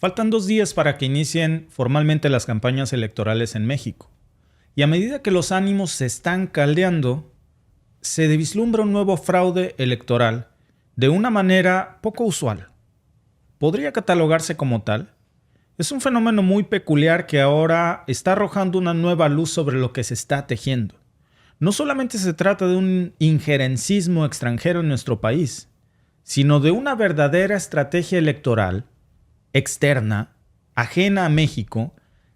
Faltan 2 días para que inicien formalmente las campañas electorales en México. Y a medida que los ánimos se están caldeando, se vislumbra un nuevo fraude electoral de una manera poco usual. ¿Podría catalogarse como tal? Es un fenómeno muy peculiar que ahora está arrojando una nueva luz sobre lo que se está tejiendo. No solamente se trata de un injerencismo extranjero en nuestro país, sino de una verdadera estrategia electoral externa, ajena a México,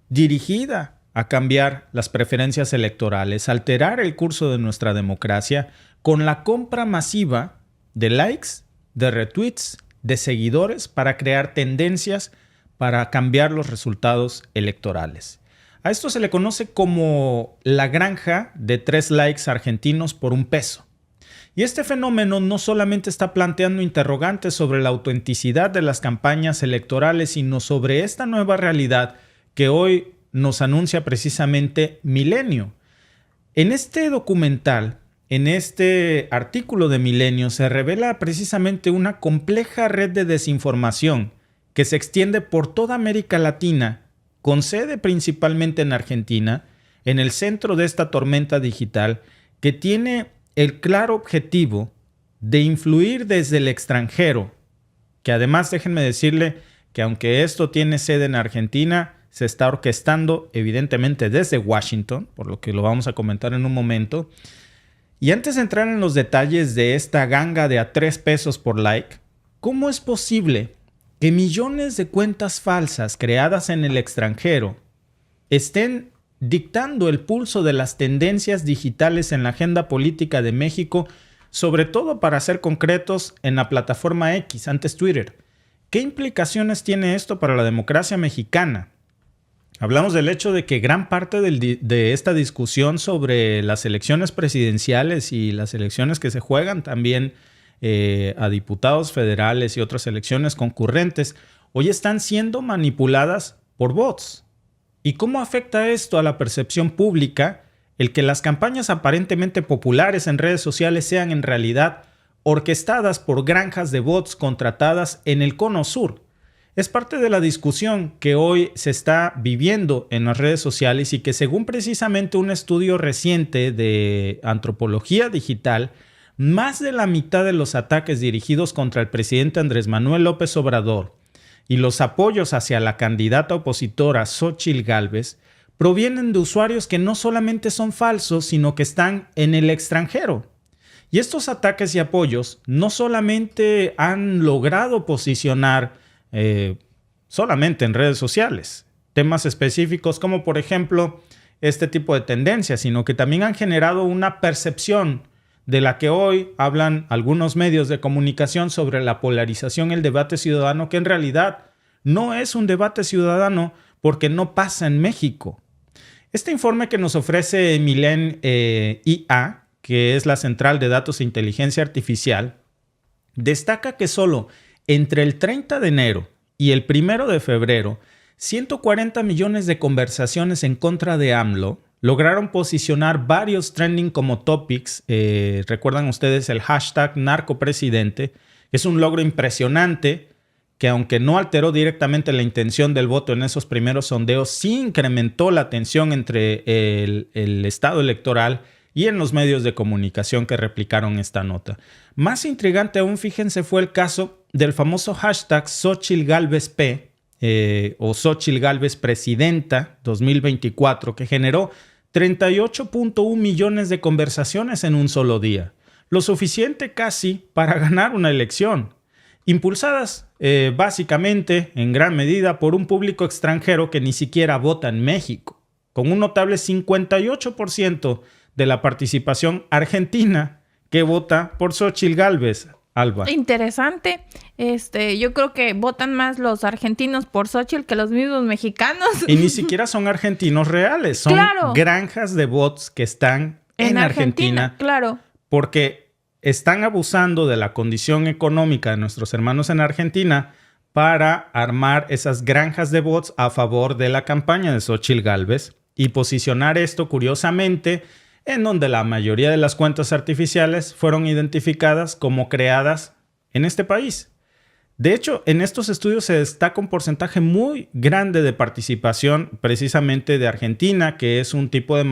dirigida a cambiar las preferencias electorales, alterar el curso de nuestra democracia con la compra masiva de likes, de retweets, de seguidores para crear tendencias para cambiar los resultados electorales. A esto se le conoce como la granja de 3 likes argentinos por $1. Y este fenómeno no solamente está planteando interrogantes sobre la autenticidad de las campañas electorales, sino sobre esta nueva realidad que hoy nos anuncia precisamente Milenio. En este documental, en este artículo de Milenio, se revela precisamente una compleja red de desinformación que se extiende por toda América Latina, con sede principalmente en Argentina, en el centro de esta tormenta digital, que tiene el claro objetivo de influir desde el extranjero, que además déjenme decirle que aunque esto tiene sede en Argentina, se está orquestando evidentemente desde Washington, por lo que lo vamos a comentar en un momento. Y antes de entrar en los detalles de esta ganga de a $3 por like, ¿cómo es posible que millones de cuentas falsas creadas en el extranjero estén dictando el pulso de las tendencias digitales en la agenda política de México, sobre todo para ser concretos en la plataforma X, antes Twitter? ¿Qué implicaciones tiene esto para la democracia mexicana? Hablamos del hecho de que gran parte de esta discusión sobre las elecciones presidenciales y las elecciones que se juegan también a diputados federales y otras elecciones concurrentes, hoy están siendo manipuladas por bots. ¿Y cómo afecta esto a la percepción pública el que las campañas aparentemente populares en redes sociales sean en realidad orquestadas por granjas de bots contratadas en el Cono Sur? Es parte de la discusión que hoy se está viviendo en las redes sociales y que, según precisamente un estudio reciente de antropología digital, más de la mitad de los ataques dirigidos contra el presidente Andrés Manuel López Obrador y los apoyos hacia la candidata opositora Xóchitl Gálvez provienen de usuarios que no solamente son falsos, sino que están en el extranjero. Y estos ataques y apoyos no solamente han logrado posicionar solamente en redes sociales temas específicos como por ejemplo este tipo de tendencias, sino que también han generado una percepción de la que hoy hablan algunos medios de comunicación sobre la polarización, el debate ciudadano, que en realidad no es un debate ciudadano porque no pasa en México. Este informe que nos ofrece Milen IA, que es la Central de Datos e Inteligencia Artificial, destaca que solo entre el 30 de enero y el 1 de febrero, 140 millones de conversaciones en contra de AMLO lograron posicionar varios trending como topics. Recuerdan ustedes el hashtag narcopresidente, que es un logro impresionante que, aunque no alteró directamente la intención del voto en esos primeros sondeos, sí incrementó la tensión entre el estado electoral y en los medios de comunicación que replicaron esta nota. Más intrigante aún, fíjense, fue el caso del famoso hashtag Xóchitl Gálvez P, o Xóchitl Gálvez Presidenta 2024, que generó 38.1 millones de conversaciones en un solo día. Lo suficiente casi para ganar una elección. Impulsadas básicamente, en gran medida, por un público extranjero que ni siquiera vota en México, con un notable 58% de la participación argentina que vota por Xóchitl Gálvez. Alba. Interesante. Yo creo que votan más los argentinos por Xóchitl que los mismos mexicanos. Y ni siquiera son argentinos reales, son granjas de bots que están en Argentina. Claro. Porque están abusando de la condición económica de nuestros hermanos en Argentina para armar esas granjas de bots a favor de la campaña de Xóchitl Gálvez y posicionar esto, curiosamente, en donde la mayoría de las cuentas artificiales fueron identificadas como creadas en este país. De hecho, en estos estudios se destaca un porcentaje muy grande de participación precisamente de Argentina, que es un tipo de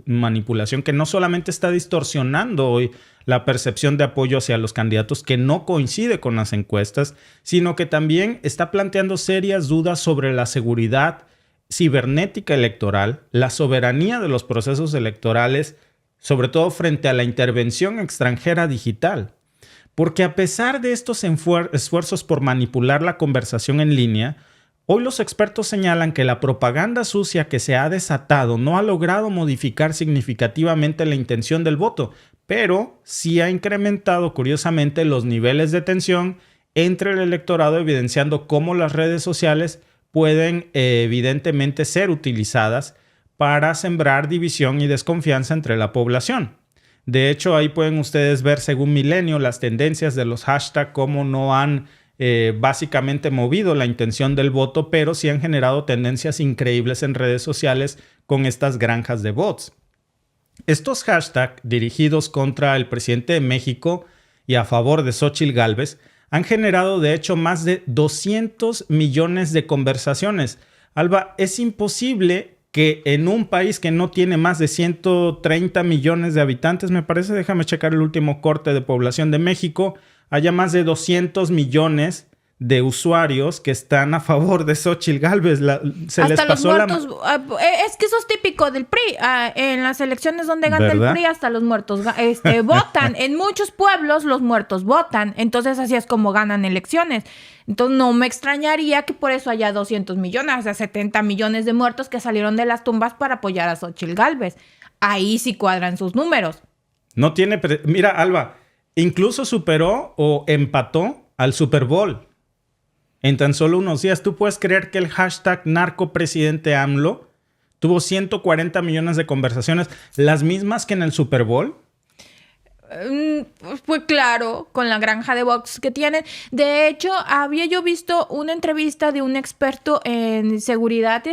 manipulación que no solamente está distorsionando hoy la percepción de apoyo hacia los candidatos, que no coincide con las encuestas, sino que también está planteando serias dudas sobre la seguridad cibernética electoral, la soberanía de los procesos electorales, sobre todo frente a la intervención extranjera digital. Porque a pesar de estos esfuerzos por manipular la conversación en línea, hoy los expertos señalan que la propaganda sucia que se ha desatado no ha logrado modificar significativamente la intención del voto, pero sí ha incrementado curiosamente los niveles de tensión entre el electorado, evidenciando cómo las redes sociales pueden evidentemente ser utilizadas para sembrar división y desconfianza entre la población. De hecho, ahí pueden ustedes ver, según Milenio, las tendencias de los hashtags, cómo no han básicamente movido la intención del voto, pero sí han generado tendencias increíbles en redes sociales con estas granjas de bots. Estos hashtags dirigidos contra el presidente de México y a favor de Xóchitl Gálvez han generado, de hecho, más de 200 millones de conversaciones. Alba, es imposible que en un país que no tiene más de 130 millones de habitantes, me parece, déjame checar el último corte de población de México, haya más de 200 millones de usuarios que están a favor de Xóchitl Gálvez. Se hasta les pasó los muertos. Es que eso es típico del PRI. En las elecciones donde gana el PRI, hasta los muertos votan. En muchos pueblos los muertos votan. Entonces así es como ganan elecciones. Entonces no me extrañaría que por eso haya 200 millones, o sea, 70 millones de muertos que salieron de las tumbas para apoyar a Xóchitl Gálvez. Ahí sí cuadran sus números. No tiene... Mira, Alba, incluso superó o empató al Super Bowl. En tan solo unos días, ¿tú puedes creer que el hashtag narcopresidente AMLO tuvo 140 millones de conversaciones, las mismas que en el Super Bowl? Pues claro, con la granja de bots que tienen. De hecho, había yo visto una entrevista de un experto en seguridad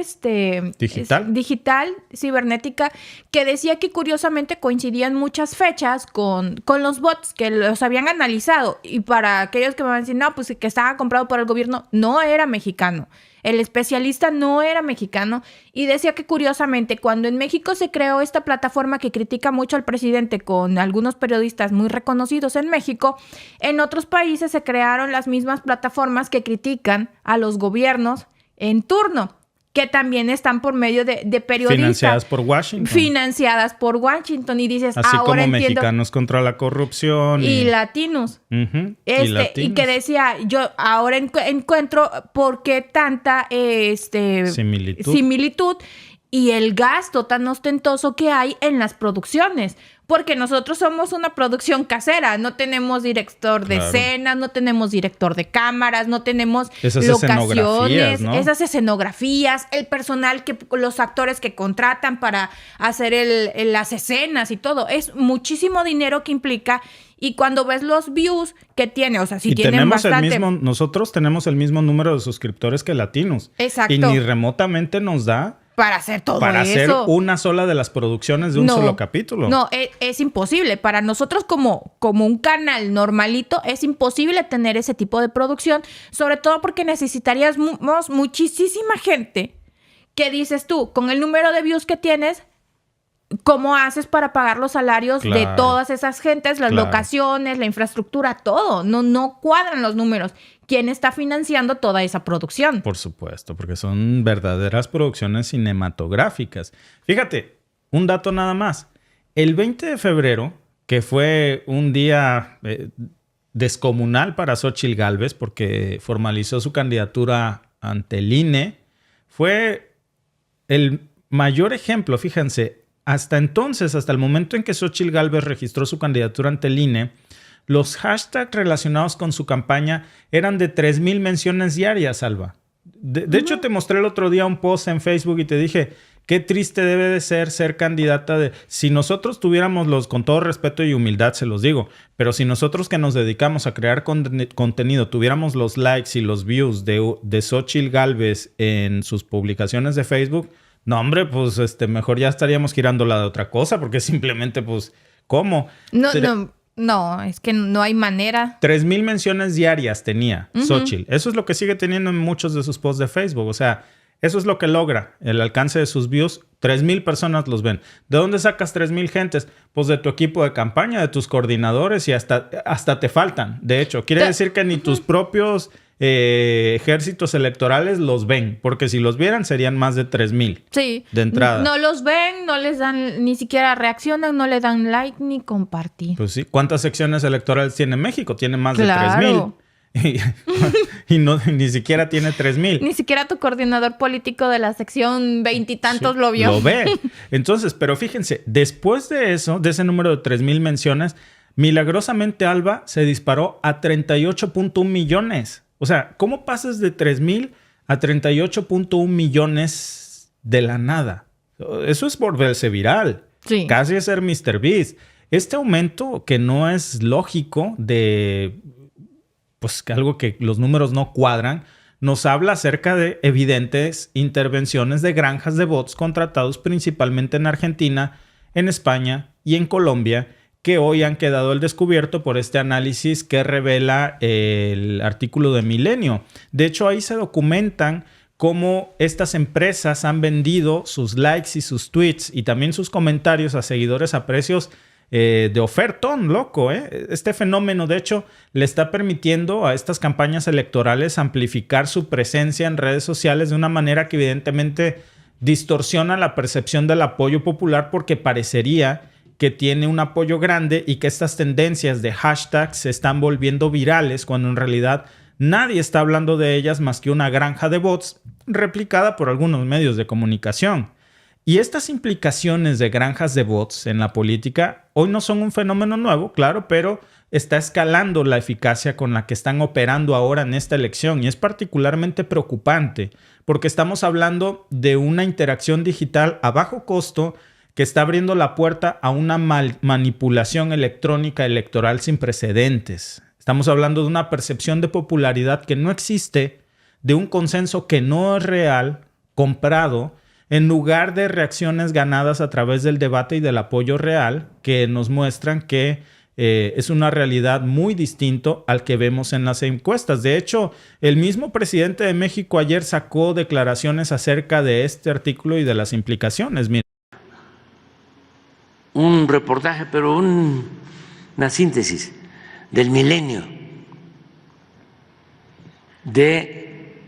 digital, cibernética, que decía que curiosamente coincidían muchas fechas con los bots que los habían analizado. Y para aquellos que me van a decir, no, pues que estaba comprado por el gobierno, no era mexicano. El especialista no era mexicano y decía que curiosamente cuando en México se creó esta plataforma que critica mucho al presidente con algunos periodistas muy reconocidos en México, en otros países se crearon las mismas plataformas que critican a los gobiernos en turno, que también están por medio de periodistas. Financiadas por Washington. Financiadas por Washington. Y dices, así ahora como entiendo, Mexicanos contra la corrupción. Y latinos. Uh-huh. Y que decía, yo ahora encuentro por qué tanta similitud y el gasto tan ostentoso que hay en las producciones. Porque nosotros somos una producción casera, no tenemos director de escenas, no tenemos director de cámaras, no tenemos esas locaciones, ¿no? Esas escenografías, el personal, los actores que contratan para hacer las escenas y todo. Es muchísimo dinero que implica. Y cuando ves los views que tiene, o sea, si tienen bastante... Nosotros tenemos el mismo número de suscriptores que latinos. Exacto. Y ni remotamente nos da... Para hacer todo eso. Para hacer una sola de las producciones de un solo capítulo. No, es imposible. Para nosotros como un canal normalito, es imposible tener ese tipo de producción. Sobre todo porque necesitaríamos muchísima gente. ¿Qué dices tú? Con el número de views que tienes, ¿cómo haces para pagar los salarios de todas esas gentes, las locaciones, la infraestructura, todo? No cuadran los números. ¿Quién está financiando toda esa producción? Por supuesto, porque son verdaderas producciones cinematográficas. Fíjate, un dato nada más. El 20 de febrero, que fue un día descomunal para Xóchitl Gálvez porque formalizó su candidatura ante el INE, fue el mayor ejemplo, fíjense. Hasta entonces, hasta el momento en que Xóchitl Gálvez registró su candidatura ante el INE, los hashtags relacionados con su campaña eran de 3,000 menciones diarias, Alba. De hecho, te mostré el otro día un post en Facebook y te dije, qué triste debe de ser candidata de... Si nosotros tuviéramos con todo respeto y humildad se los digo, pero si nosotros que nos dedicamos a crear contenido tuviéramos los likes y los views de Xóchitl Gálvez en sus publicaciones de Facebook... No, hombre, pues mejor ya estaríamos girándola de otra cosa, porque simplemente, pues, ¿cómo? No. No, es que no hay manera. 3,000 menciones diarias tenía Xóchitl. Eso es lo que sigue teniendo en muchos de sus posts de Facebook. O sea, eso es lo que logra el alcance de sus views. 3,000 personas los ven. ¿De dónde sacas 3,000 gentes? Pues de tu equipo de campaña, de tus coordinadores y hasta te faltan. De hecho, quiere decir que ni tus propios ejércitos electorales los ven. Porque si los vieran serían más de 3,000. Sí. De entrada. No los ven, no les dan, ni siquiera reaccionan, no le dan like ni compartir. Pues sí. ¿Cuántas secciones electorales tiene México? Tiene más de 3,000. Y no, ni siquiera tiene 3,000. Ni siquiera tu coordinador político de la sección 20 y tantos lo vio. Lo ve. Entonces, pero fíjense, después de eso, de ese número de 3,000 menciones, milagrosamente Alba se disparó a 38.1 millones. O sea, ¿cómo pasas de 3,000 a 38.1 millones de la nada? Eso es volverse viral. Sí. Casi es ser MrBeast. Este aumento que no es lógico de... pues algo que los números no cuadran, nos habla acerca de evidentes intervenciones de granjas de bots contratados principalmente en Argentina, en España y en Colombia, que hoy han quedado al descubierto por este análisis que revela el artículo de Milenio. De hecho, ahí se documentan cómo estas empresas han vendido sus likes y sus tweets y también sus comentarios a seguidores a precios de ofertón, loco, ¿eh? Este fenómeno, de hecho, le está permitiendo a estas campañas electorales amplificar su presencia en redes sociales de una manera que evidentemente distorsiona la percepción del apoyo popular porque parecería que tiene un apoyo grande y que estas tendencias de hashtags se están volviendo virales cuando en realidad nadie está hablando de ellas más que una granja de bots replicada por algunos medios de comunicación. Y estas implicaciones de granjas de bots en la política hoy no son un fenómeno nuevo, claro, pero está escalando la eficacia con la que están operando ahora en esta elección y es particularmente preocupante porque estamos hablando de una interacción digital a bajo costo que está abriendo la puerta a una manipulación electrónica electoral sin precedentes. Estamos hablando de una percepción de popularidad que no existe, de un consenso que no es real, comprado, en lugar de reacciones ganadas a través del debate y del apoyo real que nos muestran que es una realidad muy distinto al que vemos en las encuestas. De hecho, el mismo presidente de México ayer sacó declaraciones acerca de este artículo y de las implicaciones. Mira. Un reportaje, pero una síntesis del milenio de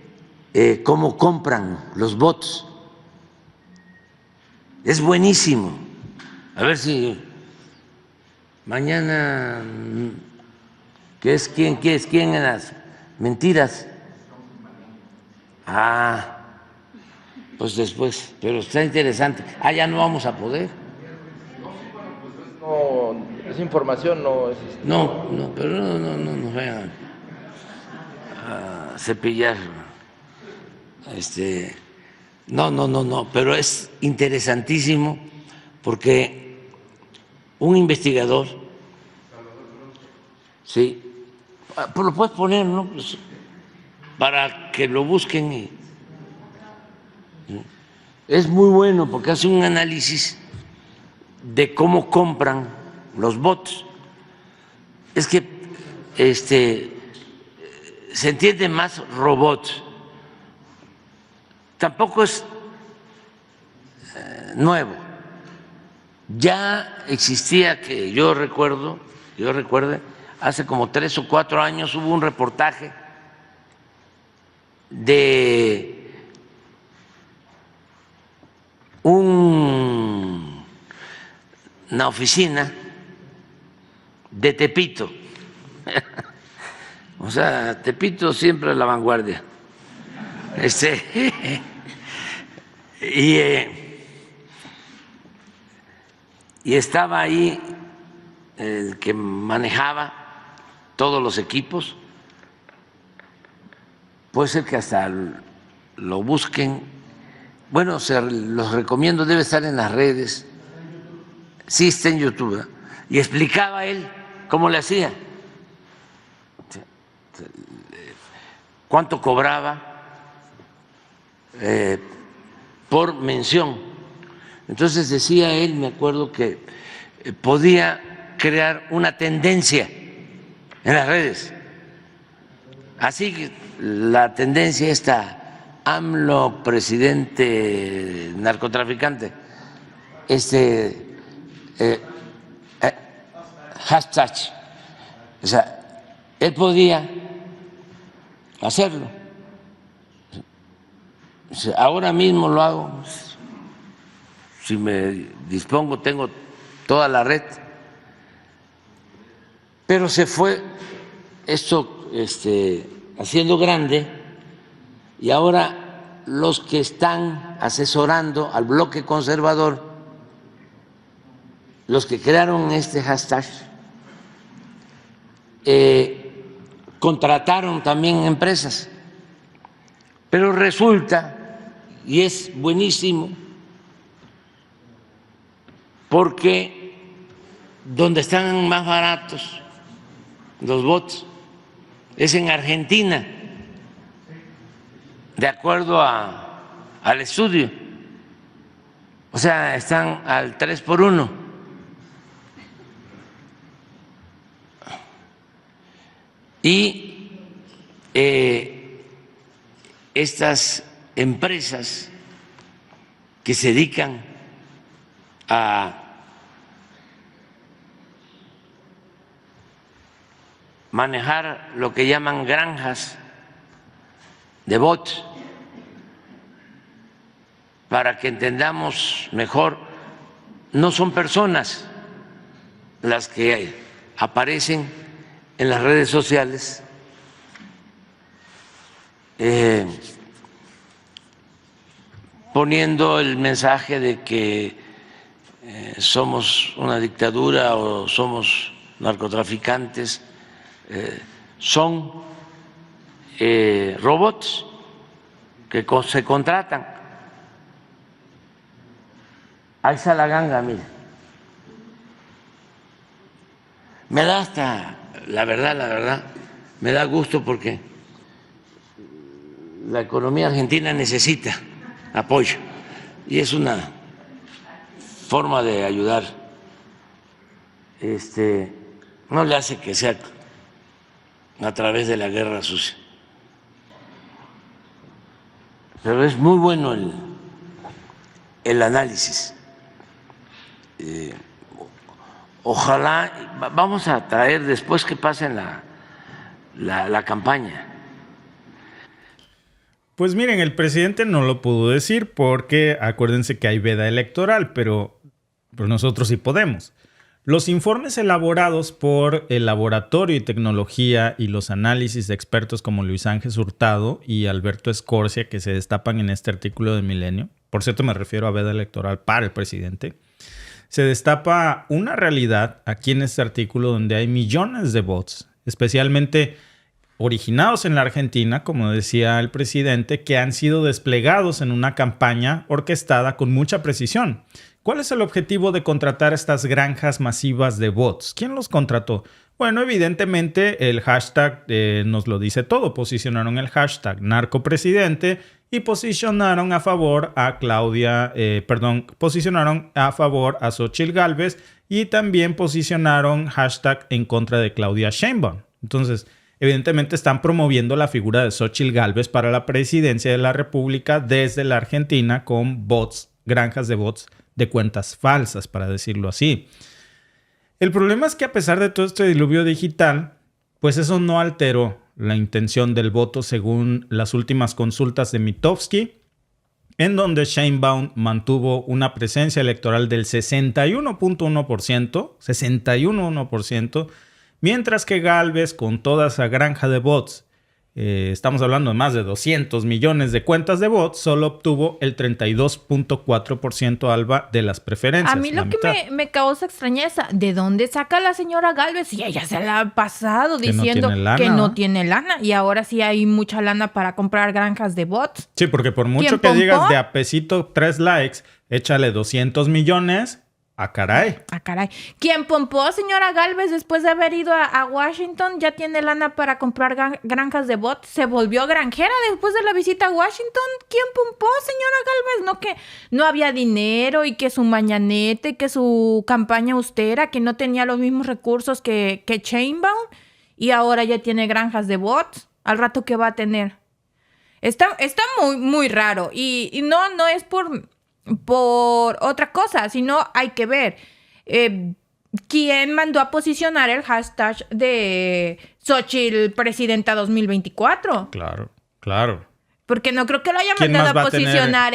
cómo compran los bots. Es buenísimo. A ver si mañana, ¿qué es quién en las mentiras? Pues después, pero está interesante. Ya no vamos a poder. No, esa información no es... No, pero no nos vayan a cepillar. No, pero es interesantísimo porque un investigador, sí, pues lo puedes poner, ¿no? Pues, para que lo busquen. Es muy bueno porque hace un análisis de cómo compran los bots. Es que se entiende más robots. Tampoco es nuevo. Ya existía, que yo recuerde, hace como 3 o 4 años hubo un reportaje de una oficina de Tepito. O sea, Tepito siempre a la vanguardia. Y estaba ahí el que manejaba todos los equipos. Puede ser que hasta lo busquen. Bueno, los recomiendo, debe estar en las redes. Sí, está en YouTube. Y explicaba él cómo le hacía, cuánto cobraba por mención. Entonces decía él, me acuerdo, que podía crear una tendencia en las redes. Así que la tendencia está AMLO, presidente narcotraficante, hashtag. O sea, él podía hacerlo. Ahora mismo lo hago. Si me dispongo, tengo toda la red. Pero se fue esto haciendo grande y ahora los que están asesorando al bloque conservador, los que crearon este hashtag, contrataron también empresas. Pero resulta, y es buenísimo, porque donde están más baratos los bots es en Argentina, de acuerdo al estudio. O sea, están al 3x1. Y estas empresas que se dedican a manejar lo que llaman granjas de bots, para que entendamos mejor, no son personas las que aparecen en las redes sociales poniendo el mensaje de que somos una dictadura o somos narcotraficantes. Son robots que se contratan. Ahí está la ganga, mire. Me da hasta, la verdad, me da gusto porque la economía argentina necesita apoyo y es una forma de ayudar. No le hace que sea a través de la guerra sucia. Pero es muy bueno el análisis. Ojalá, vamos a traer después que pasen la campaña. Pues miren, el presidente no lo pudo decir porque acuérdense que hay veda electoral, pero nosotros sí podemos. Los informes elaborados por el Laboratorio de Tecnología y los análisis de expertos como Luis Ángel Hurtado y Alberto Escorcia, que se destapan en este artículo de Milenio, por cierto me refiero a veda electoral para el presidente, se destapa una realidad aquí en este artículo donde hay millones de bots, especialmente originados en la Argentina, como decía el presidente, que han sido desplegados en una campaña orquestada con mucha precisión. ¿Cuál es el objetivo de contratar estas granjas masivas de bots? ¿Quién los contrató? Bueno, evidentemente el hashtag nos lo dice todo. Posicionaron el hashtag narcopresidente y posicionaron a favor a posicionaron a favor a Xóchitl Gálvez y también posicionaron hashtag en contra de Claudia Sheinbaum. Entonces, evidentemente están promoviendo la figura de Xóchitl Gálvez para la presidencia de la República desde la Argentina con bots, granjas de bots de cuentas falsas, para decirlo así. El problema es que a pesar de todo este diluvio digital, pues eso no alteró la intención del voto según las últimas consultas de Mitofsky, en donde Sheinbaum mantuvo una presencia electoral del 61.1%, mientras que Gálvez, con toda esa granja de bots, estamos hablando de más de 200 millones de cuentas de bots, solo obtuvo el 32.4% Alba de las preferencias. A mí lo que me causa extrañeza, ¿de dónde saca la señora Gálvez? Si ella se la ha pasado diciendo que no tiene lana y ahora sí hay mucha lana para comprar granjas de bots. Sí, porque por mucho que digas de a pesito 3 likes, échale 200 millones Ah, caray. Ah, caray. Quien pompó, señora Gálvez, después de haber ido a Washington, ya tiene lana para comprar granjas de bots. Se volvió granjera después de la visita a Washington. ¿Quién pompó, señora Gálvez? No, que no había dinero y que su mañanete, que su campaña austera, que no tenía los mismos recursos que Sheinbaum. Y ahora ya tiene granjas de bots. Al rato que va a tener. Está muy, muy raro. Y no es por otra cosa, sino hay que ver quién mandó a posicionar el hashtag de Xochitl Presidenta 2024. Claro. Porque no creo que lo haya mandado a posicionar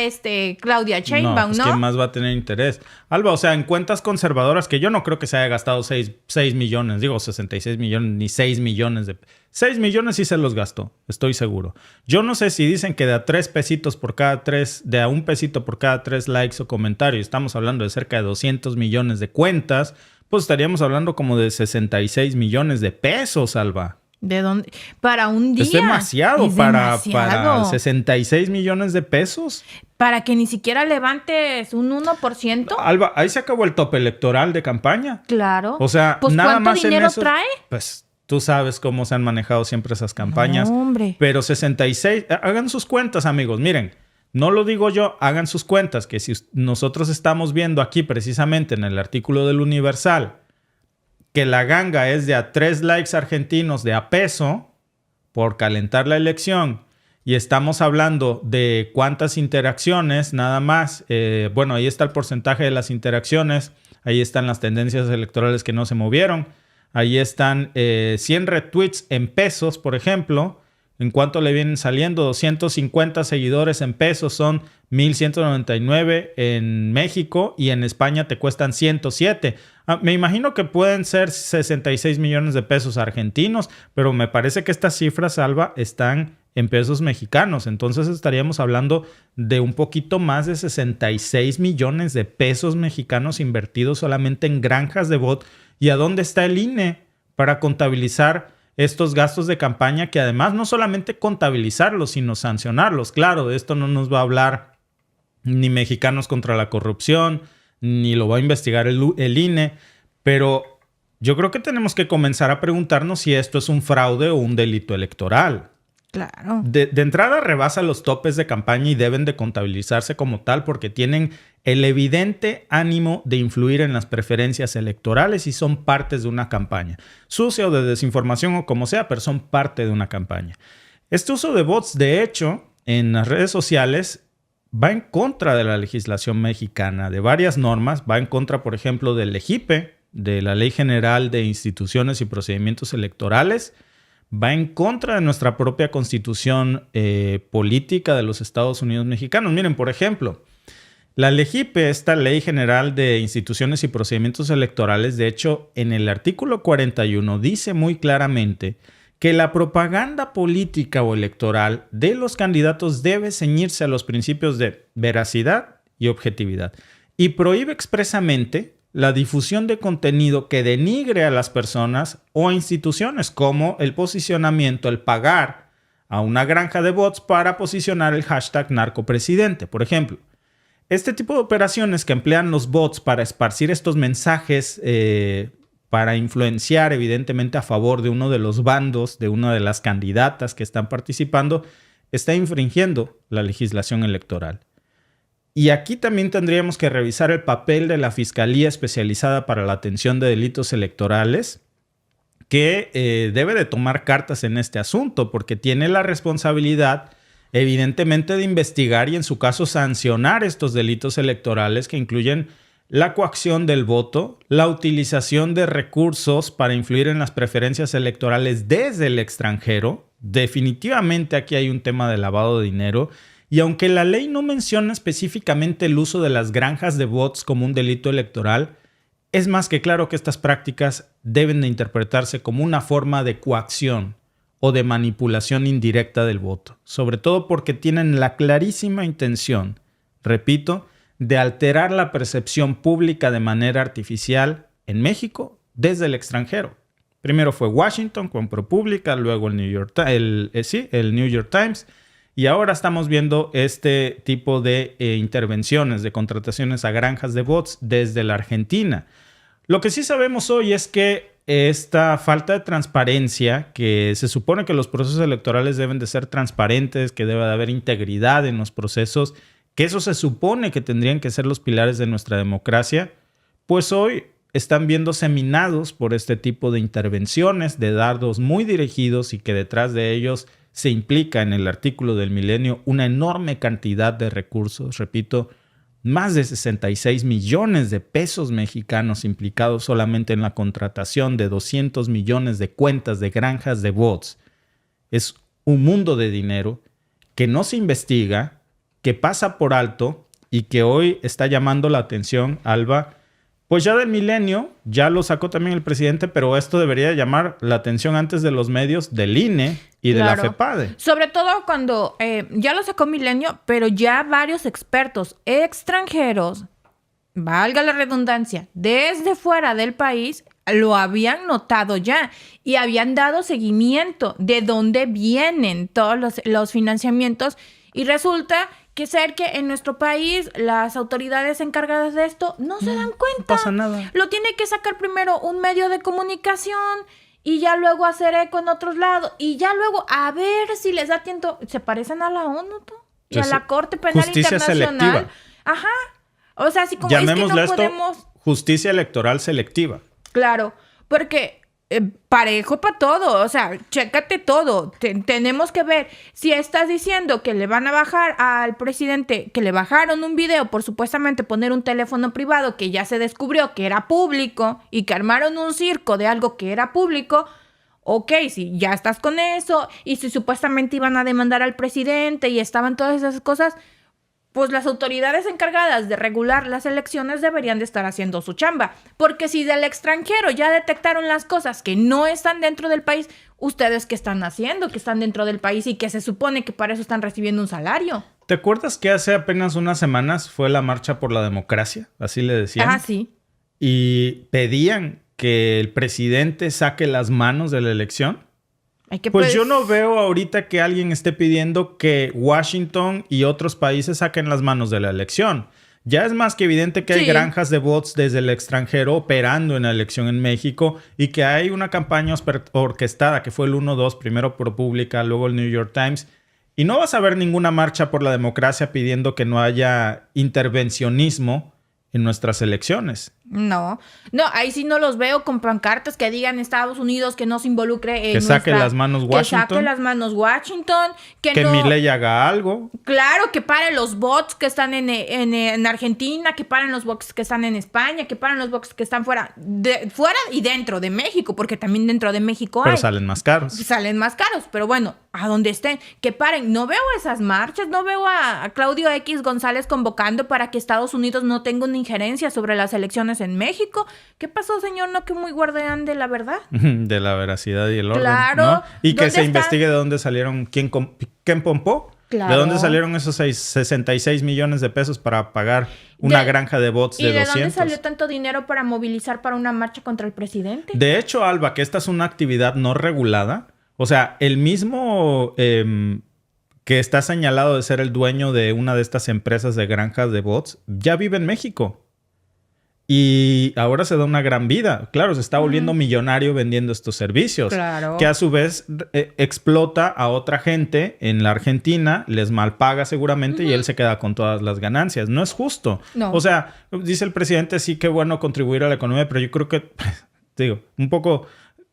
Claudia Sheinbaum, ¿no? ¿Quién más va a tener interés? Alba, o sea, en cuentas conservadoras, que yo no creo que se haya gastado 6 millones, digo 66 millones, ni 6 millones de... 6 millones sí se los gastó, estoy seguro. Yo no sé si dicen que de a 3 pesitos por cada 3, de a 1 pesito por cada 3 likes o comentarios, estamos hablando de cerca de 200 millones de cuentas, pues estaríamos hablando como de 66 millones de pesos, Alba. ¿De dónde? Para un día. Es demasiado, para 66 millones de pesos. Para que ni siquiera levantes un 1%. Alba, ahí se acabó el tope electoral de campaña. Claro. O sea, pues nada ¿cuánto más dinero en eso, trae? Pues tú sabes cómo se han manejado siempre esas campañas. No, hombre. Pero 66, hagan sus cuentas, amigos. Miren, no lo digo yo, hagan sus cuentas. Que si nosotros estamos viendo aquí precisamente en el artículo del Universal que la ganga es de a 3 likes argentinos de a peso por calentar la elección y estamos hablando de cuántas interacciones nada más, bueno, ahí está el porcentaje de las interacciones, ahí están las tendencias electorales que no se movieron, ahí están 100 retweets en pesos, por ejemplo, en cuánto le vienen saliendo, 250 seguidores en pesos son 1,199 en México y en España te cuestan 107. Me imagino que pueden ser 66 millones de pesos argentinos, pero me parece que estas cifras, Alba, están en pesos mexicanos. Entonces estaríamos hablando de un poquito más de 66 millones de pesos mexicanos invertidos solamente en granjas de bot. ¿Y a dónde está el INE para contabilizar estos gastos de campaña? Que además no solamente contabilizarlos, sino sancionarlos. Claro, de esto no nos va a hablar ni Mexicanos contra la Corrupción, ni lo va a investigar el INE, pero yo creo que tenemos que comenzar a preguntarnos si esto es un fraude o un delito electoral. Claro. De entrada rebasa los topes de campaña y deben de contabilizarse como tal porque tienen el evidente ánimo de influir en las preferencias electorales y son partes de una campaña. Sucia o de desinformación o como sea, pero son parte de una campaña. Este uso de bots, de hecho, en las redes sociales va en contra de la legislación mexicana, de varias normas. Va en contra, por ejemplo, del LEGIPE, de la Ley General de Instituciones y Procedimientos Electorales. Va en contra de nuestra propia Constitución política de los Estados Unidos mexicanos. Miren, por ejemplo, la LEGIPE, esta Ley General de Instituciones y Procedimientos Electorales, de hecho, en el artículo 41 dice muy claramente que la propaganda política o electoral de los candidatos debe ceñirse a los principios de veracidad y objetividad y prohíbe expresamente la difusión de contenido que denigre a las personas o instituciones, como el posicionamiento, el pagar a una granja de bots para posicionar el hashtag narcopresidente, por ejemplo. Este tipo de operaciones que emplean los bots para esparcir estos mensajes para influenciar evidentemente a favor de uno de los bandos, de una de las candidatas que están participando, está infringiendo la legislación electoral. Y aquí también tendríamos que revisar el papel de la Fiscalía Especializada para la Atención de Delitos Electorales, que debe de tomar cartas en este asunto, porque tiene la responsabilidad evidentemente de investigar y en su caso sancionar estos delitos electorales que incluyen la coacción del voto, la utilización de recursos para influir en las preferencias electorales desde el extranjero. Definitivamente aquí hay un tema de lavado de dinero. Y aunque la ley no menciona específicamente el uso de las granjas de bots como un delito electoral, es más que claro que estas prácticas deben de interpretarse como una forma de coacción o de manipulación indirecta del voto. Sobre todo porque tienen la clarísima intención, repito, de alterar la percepción pública de manera artificial en México desde el extranjero. Primero fue Washington con ProPublica, luego el New York Times Y ahora estamos viendo este tipo de intervenciones, de contrataciones a granjas de bots desde la Argentina. Lo que sí sabemos hoy es que esta falta de transparencia, que se supone que los procesos electorales deben de ser transparentes, que debe de haber integridad en los procesos, que eso se supone que tendrían que ser los pilares de nuestra democracia, pues hoy están viéndose minados por este tipo de intervenciones, de dardos muy dirigidos y que detrás de ellos se implica en el artículo del milenio una enorme cantidad de recursos, repito, más de 66 millones de pesos mexicanos implicados solamente en la contratación de 200 millones de cuentas de granjas de bots. Es un mundo de dinero que no se investiga, que pasa por alto y que hoy está llamando la atención, Alba. Pues ya del milenio, ya lo sacó también el presidente, pero esto debería llamar la atención antes de los medios del INE y de la FEPADE. Sobre todo cuando ya lo sacó Milenio, pero ya varios expertos extranjeros, valga la redundancia, desde fuera del país, lo habían notado ya y habían dado seguimiento de dónde vienen todos los financiamientos. Y resulta que ser que en nuestro país las autoridades encargadas de esto no se dan cuenta. No pasa nada. Lo tiene que sacar primero un medio de comunicación y ya luego hacer eco en otros lados y ya luego a ver si les da tiempo. Se parecen a la ONU, ¿no? Y a la Corte Penal Internacional. Selectiva. Ajá. O sea, así como llamémosle es que no podemos... justicia electoral selectiva. Claro, porque parejo para todo, o sea, chécate todo. Tenemos que ver si estás diciendo que le van a bajar al presidente, que le bajaron un video por supuestamente poner un teléfono privado que ya se descubrió que era público y que armaron un circo de algo que era público. Ok, si ya estás con eso y si supuestamente iban a demandar al presidente y estaban todas esas cosas, pues las autoridades encargadas de regular las elecciones deberían de estar haciendo su chamba. Porque si del extranjero ya detectaron las cosas que no están dentro del país, ¿ustedes qué están haciendo? Que están dentro del país y que se supone que para eso están recibiendo un salario. ¿Te acuerdas que hace apenas unas semanas fue la marcha por la democracia? Así le decían. Ah, sí. Y pedían que el presidente saque las manos de la elección. Pues yo no veo ahorita que alguien esté pidiendo que Washington y otros países saquen las manos de la elección. Ya es más que evidente que hay granjas de bots desde el extranjero operando en la elección en México y que hay una campaña orquestada que fue el 1-2, primero ProPublica, luego el New York Times. Y no vas a ver ninguna marcha por la democracia pidiendo que no haya intervencionismo en nuestras elecciones. No, ahí sí no los veo con pancartas que digan Estados Unidos que no se involucre en que saque las manos Washington. Que saque las manos Washington. Que no, Milei haga algo. Claro, que paren los bots que están en Argentina, que paren los bots que están en España, que paren los bots que están fuera y dentro de México, porque también dentro de México pero hay. Salen más caros. Salen más caros, pero bueno, a donde estén, que paren. No veo esas marchas, no veo a Claudio X González convocando para que Estados Unidos no tenga una injerencia sobre las elecciones en México. ¿Qué pasó, señor? ¿No que muy guardián de la verdad? De la veracidad y el orden. Claro. ¿No? Y que se investigue de dónde salieron, quién pompó. Claro. ¿De dónde salieron esos 66 millones de pesos para pagar una granja de bots de 200? ¿Y de dónde salió tanto dinero para movilizar para una marcha contra el presidente? De hecho, Alba, que esta es una actividad no regulada. O sea, el mismo que está señalado de ser el dueño de una de estas empresas de granjas de bots ya vive en México. Y ahora se da una gran vida. Claro, se está volviendo millonario vendiendo estos servicios. Claro. Que a su vez explota a otra gente en la Argentina, les malpaga seguramente y él se queda con todas las ganancias. No es justo. No. O sea, dice el presidente, sí, qué bueno contribuir a la economía, pero yo creo que, digo, un poco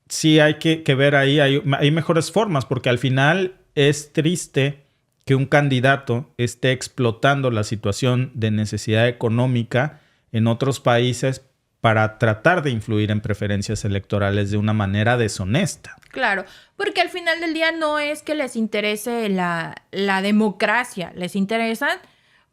sí hay que ver ahí, hay mejores formas, porque al final es triste que un candidato esté explotando la situación de necesidad económica en otros países para tratar de influir en preferencias electorales de una manera deshonesta. Claro, porque al final del día no es que les interese la democracia, les interesan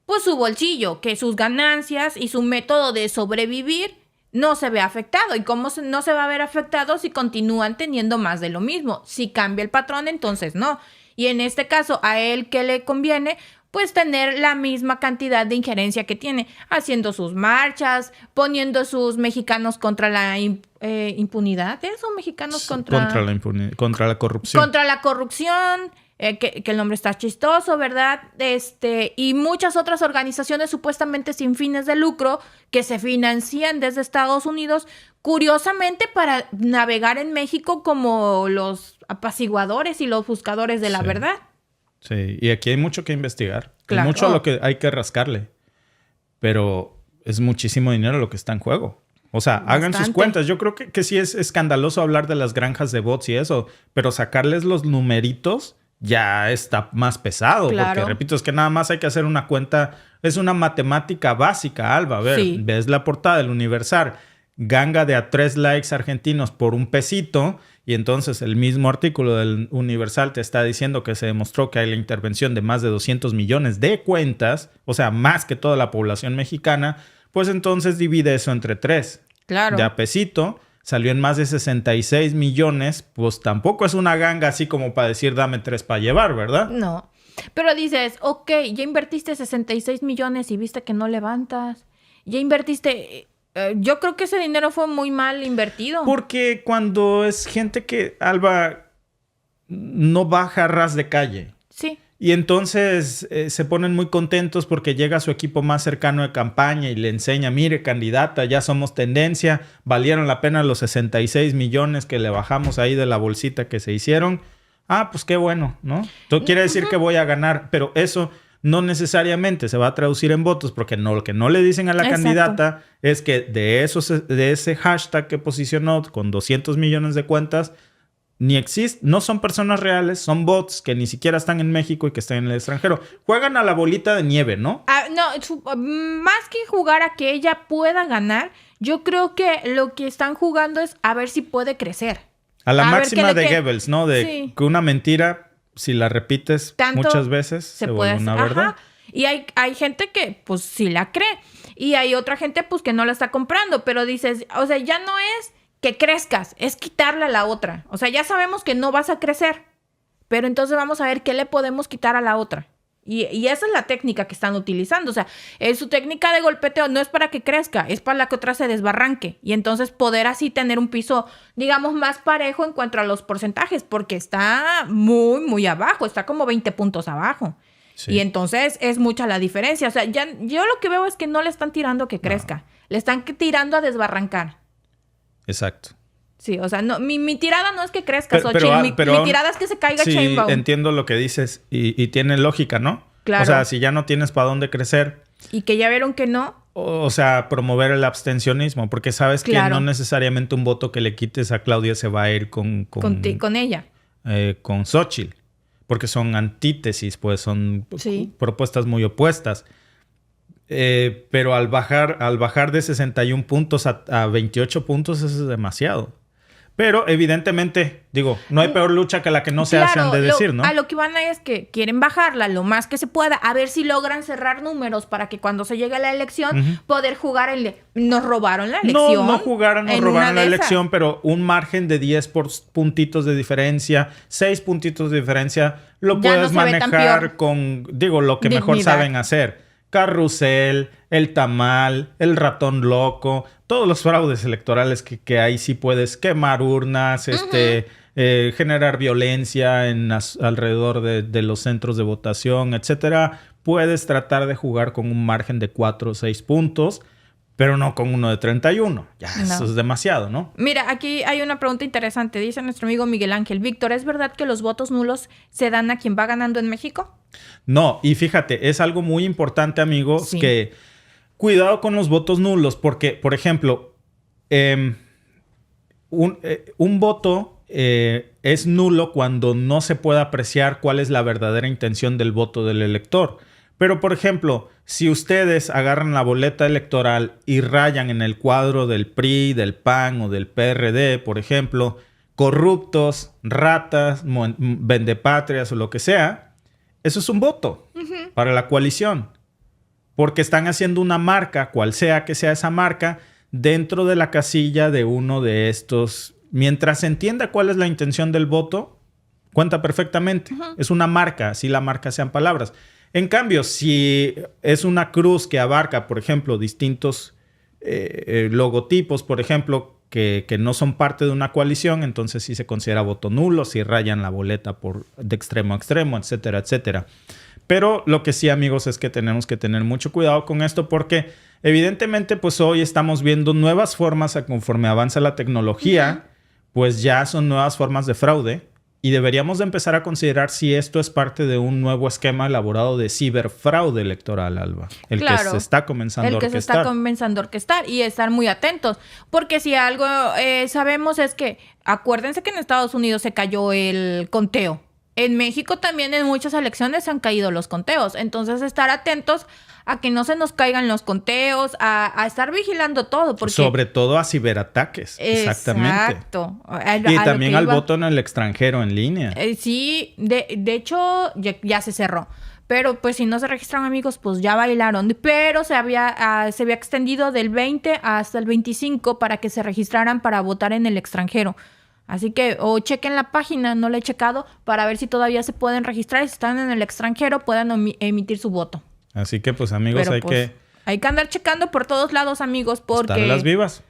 pues su bolsillo, que sus ganancias y su método de sobrevivir no se ve afectado. ¿Y cómo no se va a ver afectado si continúan teniendo más de lo mismo? Si cambia el patrón, entonces no. Y en este caso, a él, ¿qué le conviene? Pues tener la misma cantidad de injerencia que tiene, haciendo sus marchas, poniendo sus mexicanos contra la impunidad, ¿eso? Mexicanos contra la corrupción. Contra la corrupción, que el nombre está chistoso, ¿verdad? Y muchas otras organizaciones supuestamente sin fines de lucro que se financian desde Estados Unidos, curiosamente para navegar en México como los apaciguadores y los buscadores de la verdad. Sí, y aquí hay mucho que investigar. Claro. Hay mucho a lo que hay que rascarle. Pero es muchísimo dinero lo que está en juego. O sea, hagan sus cuentas. Yo creo que sí es escandaloso hablar de las granjas de bots y eso, pero sacarles los numeritos ya está más pesado. Claro. Porque, repito, es que nada más hay que hacer una cuenta. Es una matemática básica, Alba. A ver, ves la portada del Universal. Ganga de a 3 likes argentinos por $1. Y entonces el mismo artículo del Universal te está diciendo que se demostró que hay la intervención de más de 200 millones de cuentas. O sea, más que toda la población mexicana. Pues entonces divide eso entre 3. Claro. De a pesito. Salió en más de 66 millones, pues tampoco es una ganga así como para decir dame 3 para llevar, ¿verdad? No. Pero dices, ok, ya invertiste 66 millones y viste que no levantas. Ya invertiste... yo creo que ese dinero fue muy mal invertido. Porque cuando es gente que, Alba, no baja a ras de calle. Sí. Y entonces se ponen muy contentos porque llega su equipo más cercano de campaña y le enseña, mire, candidata, ya somos tendencia, valieron la pena los 66 millones que le bajamos ahí de la bolsita que se hicieron. Ah, pues qué bueno, ¿no? Esto quiere decir que voy a ganar, pero eso no necesariamente se va a traducir en votos porque no, lo que no le dicen a la candidata es que de ese hashtag que posicionó con 200 millones de cuentas, ni existen, no son personas reales, son bots que ni siquiera están en México y que están en el extranjero. Juegan a la bolita de nieve, ¿no? No, más que jugar a que ella pueda ganar, yo creo que lo que están jugando es a ver si puede crecer. A la máxima de Goebbels, ¿no? De que una mentira, si la repites muchas veces, se vuelve una verdad. Ajá. Y hay gente que, pues, sí la cree. Y hay otra gente, pues, que no la está comprando. Pero dices, o sea, ya no es que crezcas, es quitarle a la otra. O sea, ya sabemos que no vas a crecer, pero entonces vamos a ver qué le podemos quitar a la otra. Y esa es la técnica que están utilizando. O sea, su técnica de golpeteo no es para que crezca, es para la que otra se desbarranque. Y entonces poder así tener un piso, digamos, más parejo en cuanto a los porcentajes, porque está muy, muy abajo, está como 20 puntos abajo. Sí. Y entonces es mucha la diferencia. O sea, ya, yo lo que veo es que no le están tirando que crezca, le están tirando a desbarrancar. Exacto. Sí, o sea, no, mi tirada no es que crezca, Xochitl. Mi tirada es que se caiga Sheinbaum. Sí, entiendo lo que dices y tiene lógica, ¿no? Claro. O sea, si ya no tienes para dónde crecer... Y que ya vieron que no... O sea, promover el abstencionismo, porque sabes que no necesariamente un voto que le quites a Claudia se va a ir con ella. Con Xochitl, porque son antítesis, pues son propuestas muy opuestas. Pero al bajar de 61 puntos a 28 puntos, eso es demasiado. Pero evidentemente, digo, no hay peor lucha que la que no se hacen de decir, ¿no? A lo que van a es que quieren bajarla lo más que se pueda, a ver si logran cerrar números para que cuando se llegue a la elección poder jugar nos robaron la elección. No robaron la elección, pero un margen de 10 puntitos de diferencia, 6 puntitos de diferencia, lo puedes manejar con, digo, lo que mejor saben hacer. Carrusel, el tamal, el ratón loco, todos los fraudes electorales que ahí sí puedes quemar urnas, generar violencia alrededor de los centros de votación, etcétera. Puedes tratar de jugar con un margen de 4 o 6 puntos, pero no con uno de 31. Eso es demasiado, ¿no? Mira, aquí hay una pregunta interesante. Dice nuestro amigo Miguel Ángel. Víctor, ¿es verdad que los votos nulos se dan a quien va ganando en México? No, y fíjate, es algo muy importante, amigos, que cuidado con los votos nulos, porque, por ejemplo, un voto es nulo cuando no se puede apreciar cuál es la verdadera intención del voto del elector. Pero, por ejemplo, si ustedes agarran la boleta electoral y rayan en el cuadro del PRI, del PAN o del PRD, por ejemplo, corruptos, ratas, vendepatrias o lo que sea, eso es un voto para la coalición. Porque están haciendo una marca, cual sea que sea esa marca, dentro de la casilla de uno de estos. Mientras se entienda cuál es la intención del voto, cuenta perfectamente. Es una marca, así la marca sean palabras. En cambio, si es una cruz que abarca, por ejemplo, distintos logotipos, por ejemplo, que no son parte de una coalición, entonces sí se considera voto nulo, si rayan la boleta de extremo a extremo, etcétera, etcétera. Pero lo que sí, amigos, es que tenemos que tener mucho cuidado con esto porque evidentemente pues hoy estamos viendo nuevas formas conforme avanza la tecnología, pues ya son nuevas formas de fraude y deberíamos de empezar a considerar si esto es parte de un nuevo esquema elaborado de ciberfraude electoral, Alba. El que se está comenzando a orquestar. El que se está comenzando a orquestar y estar muy atentos. Porque si algo sabemos es que, acuérdense que en Estados Unidos se cayó el conteo. En México también en muchas elecciones se han caído los conteos. Entonces, estar atentos a que no se nos caigan los conteos, a estar vigilando todo. Porque... Sobre todo a ciberataques. Exactamente. Exacto. Y también al voto en el extranjero en línea. Sí, de hecho, ya se cerró. Pero pues si no se registran, amigos, pues ya bailaron. Pero se había extendido del 20 hasta el 25 para que se registraran para votar en el extranjero. Así que o chequen la página, no la he checado, para ver si todavía se pueden registrar y si están en el extranjero puedan emitir su voto. Así que pues amigos, hay que andar checando por todos lados, amigos, porque... Están las vivas.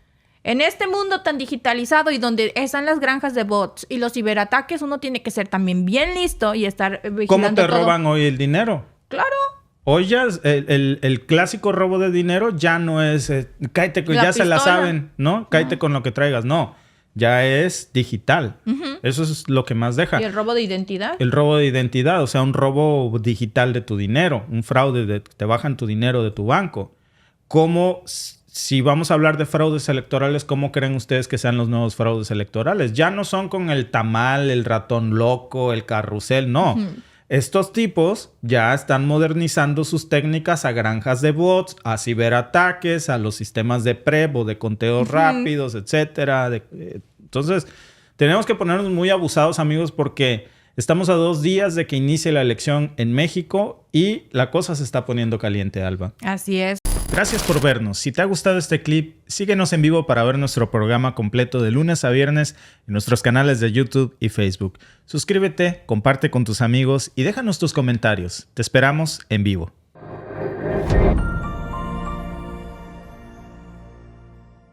En este mundo tan digitalizado y donde están las granjas de bots y los ciberataques, uno tiene que ser también bien listo y estar vigilando ¿Cómo te todo. roban hoy el dinero? Claro. Hoy ya el clásico robo de dinero ya no es... cáete, ya se la saben, ¿no? Cáete con lo que traigas. No. Ya es digital. Eso es lo que más deja. ¿Y el robo de identidad? El robo de identidad, o sea, un robo digital de tu dinero. Un fraude, te bajan tu dinero de tu banco. ¿Cómo, si vamos a hablar de fraudes electorales, cómo creen ustedes que sean los nuevos fraudes electorales? Ya no son con el tamal, el ratón loco, el carrusel, no. Estos tipos ya están modernizando sus técnicas a granjas de bots, a ciberataques, a los sistemas de PREP o de conteos rápidos, etcétera. Entonces, tenemos que ponernos muy abusados, amigos, porque estamos a 2 días de que inicie la elección en México y la cosa se está poniendo caliente, Alba. Así es. Gracias por vernos. Si te ha gustado este clip, síguenos en vivo para ver nuestro programa completo de lunes a viernes en nuestros canales de YouTube y Facebook. Suscríbete, comparte con tus amigos y déjanos tus comentarios. Te esperamos en vivo.